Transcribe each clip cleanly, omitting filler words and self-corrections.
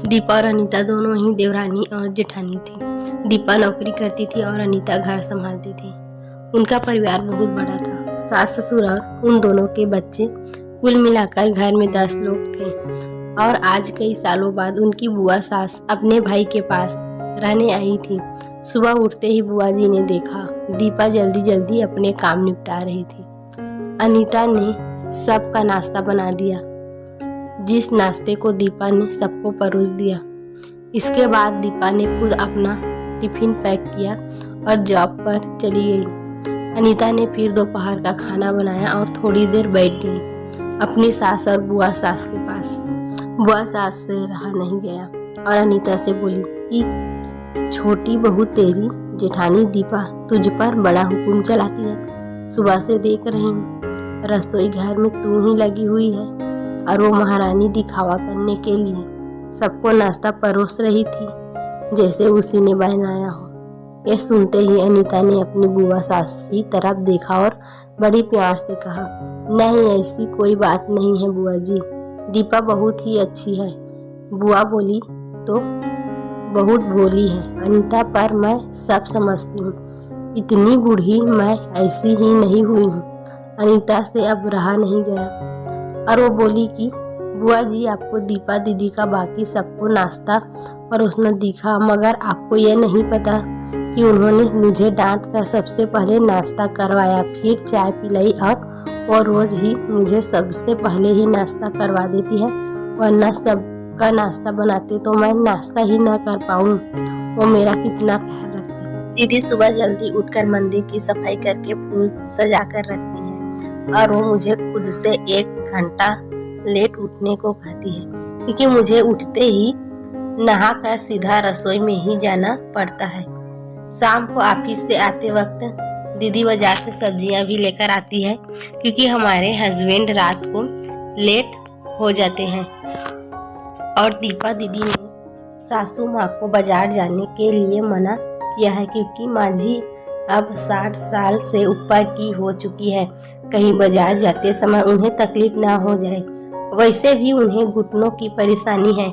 दीपा और अनीता दोनों ही देवरानी और जेठानी थी। दीपा नौकरी करती थी और अनीता घर संभालती थी। उनका परिवार बहुत बड़ा था। सास ससुर और उन दोनों के बच्चे, कुल मिलाकर घर में 10 लोग थे। और आज कई सालों बाद उनकी बुआ सास अपने भाई के पास रहने आई थी। सुबह उठते ही बुआ जी ने देखा दीपा जल्दी जल्दी अपने काम निपटा रही थी। अनीता ने सबका नाश्ता बना दिया, जिस नाश्ते को दीपा ने सबको परोस दिया। इसके बाद दीपा ने खुद अपना टिफिन पैक किया और जॉब पर चली गई। अनीता ने फिर दोपहर का खाना बनाया और थोड़ी देर बैठ गई अपनी सास और बुआ सास के पास। बुआ सास से रहा नहीं गया और अनीता से बोली कि छोटी बहू तेरी जेठानी दीपा तुझ पर बड़ा हुक्म चलाती है। सुबह से देख रही हूँ रसोई घर में तू ही लगी हुई है और वो महारानी दिखावा करने के लिए सबको नाश्ता परोस रही थी जैसे उसी ने बनाया हो। यह सुनते ही अनीता ने अपनी बुआ सास की तरफ देखा और बड़ी प्यार से कहा, नहीं ऐसी कोई बात नहीं है बुआ जी, दीपा बहुत ही अच्छी है। बुआ बोली, तो बहुत भोली है अनीता, पर मैं सब समझती हूँ, इतनी बूढ़ी मैं ऐसी ही नहीं हुई हूँ। अनीता से अब रहा नहीं गया और वो बोली कि बुआ जी आपको दीपा दीदी का बाकी सबको नाश्ता परोसना दिखा, मगर आपको यह नहीं पता कि उन्होंने मुझे डांट कर सबसे पहले नाश्ता करवाया, फिर चाय पिलाई और वो रोज ही मुझे सबसे पहले ही नाश्ता करवा देती है, वरना सबका नाश्ता बनाते तो मैं नाश्ता ही ना कर पाऊँ। वो मेरा कितना ख्याल रखती है। दीदी सुबह जल्दी उठकर मंदिर की सफाई करके फूल सजा कर रखती है और वो मुझे खुद से 1 घंटा लेट उठने को कहती है, क्योंकि मुझे उठते ही नहाकर सीधा रसोई में ही जाना पड़ता है। शाम को ऑफिस से आते वक्त दीदी बाजार से सब्जियां भी लेकर आती है, क्योंकि हमारे हस्बैंड रात को लेट हो जाते हैं। और दीपा दीदी ने सासू माँ को बाजार जाने के लिए मना किया है, क्योंकि माँ जी अब 60 साल से ऊपर की हो चुकी है, कहीं बाजार जाते समय उन्हें तकलीफ ना हो जाए। वैसे भी उन्हें घुटनों की परेशानी है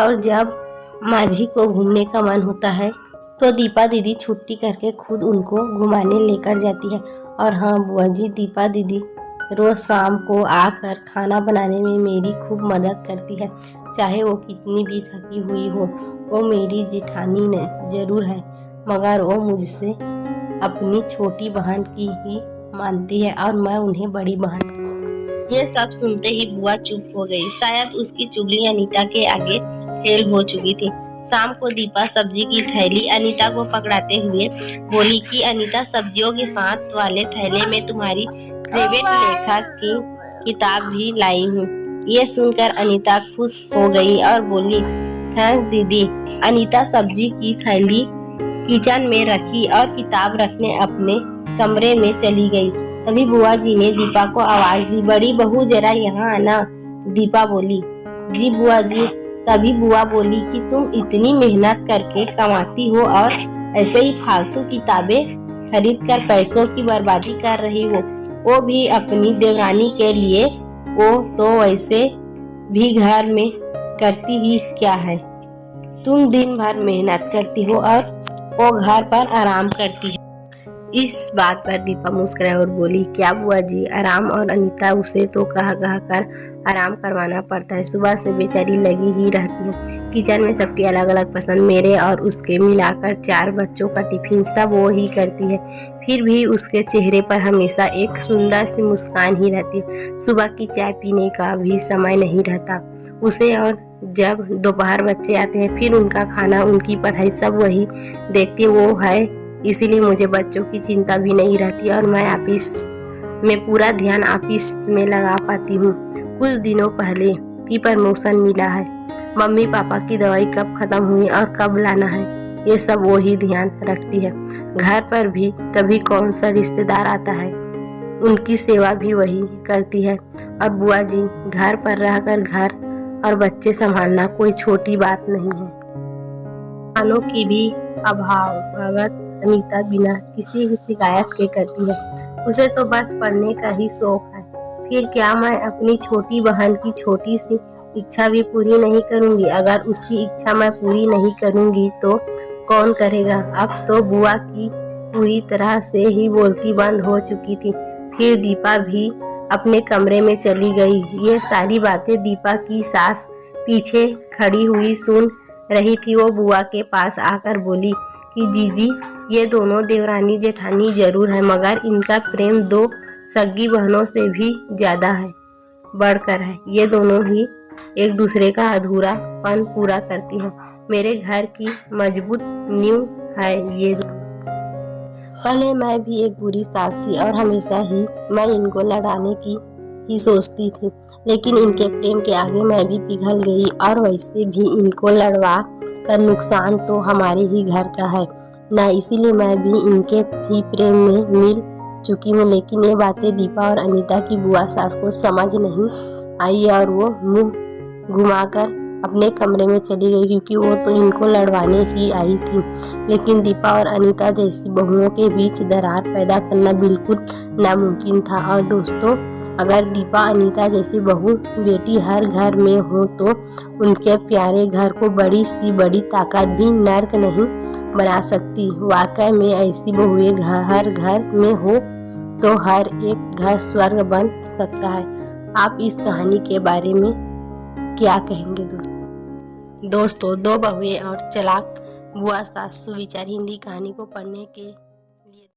और जब माँ जी को घूमने का मन होता है तो दीपा दीदी छुट्टी करके खुद उनको घुमाने लेकर जाती है। और हाँ बुआ जी, दीपा दीदी रोज शाम को आकर खाना बनाने में मेरी खूब मदद करती है, चाहे वो कितनी भी थकी हुई हो। वो मेरी जेठानी ने जरूर है, मगर वो मुझसे अपनी छोटी बहन की ही मानती है और मैं उन्हें बड़ी बहन। ये सब सुनते ही बुआ चुप हो गई। शायद उसकी चुगली अनीता के आगे फेल हो चुकी थी। शाम को दीपा सब्जी की थैली अनीता को पकड़ाते हुए बोली कि अनीता, सब्जियों के साथ वाले थैले में तुम्हारी फेवरेट लेखक की किताब भी लाई हूँ। ये सुनकर अनीता खुश हो गई और बोली, थैंक्स दीदी। अनीता सब्जी की थैली किचन में रखी और किताब रखने अपने कमरे में चली गई। तभी बुआ जी ने दीपा को आवाज दी, बड़ी बहू जरा यहाँ आना। दीपा बोली, जी बुआ जी। तभी बुआ बोली कि तुम इतनी मेहनत करके कमाती हो और ऐसे ही फालतू किताबें खरीद कर पैसों की बर्बादी कर रही हो, वो भी अपनी देवरानी के लिए। वो तो वैसे भी घर में करती ही क्या है, तुम दिन भर मेहनत करती हो और वो घर पर आराम करती है। इस बात पर दीपा मुस्कुराई और बोली, क्या बुआ जी आराम, और अनीता उसे तो कह कर आराम करवाना पड़ता है, सुबह से बेचारी लगी ही रहती है। किचन में सबकी अलग अलग पसंद, मेरे और उसके मिलाकर 4 बच्चों का टिफिन सब वो ही करती है, फिर भी उसके चेहरे पर हमेशा एक सुंदर सी मुस्कान ही रहती है। सुबह की चाय पीने का भी समय नहीं रहता उसे, और जब दोपहर बच्चे आते हैं फिर उनका खाना, उनकी पढ़ाई सब वही देखती वो है, इसीलिए मुझे बच्चों की चिंता भी नहीं रहती और मैं ऑफिस में पूरा ध्यान ऑफिस में लगा पाती हूँ। कुछ दिनों पहले की प्रमोशन मिला है, मम्मी पापा की दवाई कब खत्म हुई और कब लाना है, ये सब वो ही ध्यान रखती है। घर पर भी कभी कौन सा रिश्तेदार आता है, उनकी सेवा भी वही करती है। और बुआ जी, घर पर रहकर घर और बच्चे संभालना कोई छोटी बात नहीं है। खानों की भी अभाव भगत अनीता बिना किसी शिकायत के करती है, उसे तो बस पढ़ने का ही शौक है। फिर क्या मैं अपनी छोटी बहन की छोटी सी इच्छा भी पूरी नहीं करूंगी। अगर उसकी इच्छा मैं पूरी नहीं करूंगी तो कौन करेगा। अब तो बुआ की पूरी तरह से ही बोलती बंद हो चुकी थी। फिर दीपा भी अपने कमरे में चली गई। ये सारी बातें दीपा की सास पीछे खड़ी हुई सुन रही थी। वो बुआ के पास आकर बोली कि जीजी, ये दोनों देवरानी जेठानी जरूर है, मगर इनका प्रेम दो सगी बहनों से भी ज्यादा है, बढ़कर है। ये दोनों ही एक दूसरे का अधूरापन पूरा करती है। मेरे घर की मजबूत नींव है ये दोनों। पहले मैं भी एक बुरी सास थी और हमेशा ही मैं इनको लड़ाने की ही सोचती थी, लेकिन इनके प्रेम के आगे मैं भी पिघल गई। और वैसे भी इनको लड़वा कर नुकसान तो हमारे ही घर का है ना, इसीलिए मैं भी इनके ही प्रेम में मिल चुकी हूँ। लेकिन ये बातें दीपा और अनीता की बुआ सास को समझ नहीं आई और वो मुंह घुमाकर अपने कमरे में चली गई, क्योंकि वो तो इनको लड़वाने ही आई थी। लेकिन दीपा और अनीता जैसी बहुओं के बीच दरार पैदा करना बिल्कुल नामुमकिन था। और दोस्तों, अगर दीपा अनीता जैसी बहू बेटी हर घर में हो तो उनके प्यारे घर को बड़ी सी बड़ी ताकत भी नर्क नहीं बना सकती। वाकई में ऐसी बहुएं हर घर में हो तो हर एक घर स्वर्ग बन सकता है। आप इस कहानी के बारे में क्या कहेंगे दोस्तों? दो बहुएं और चालाक बुआ सास सुविचार हिंदी कहानी को पढ़ने के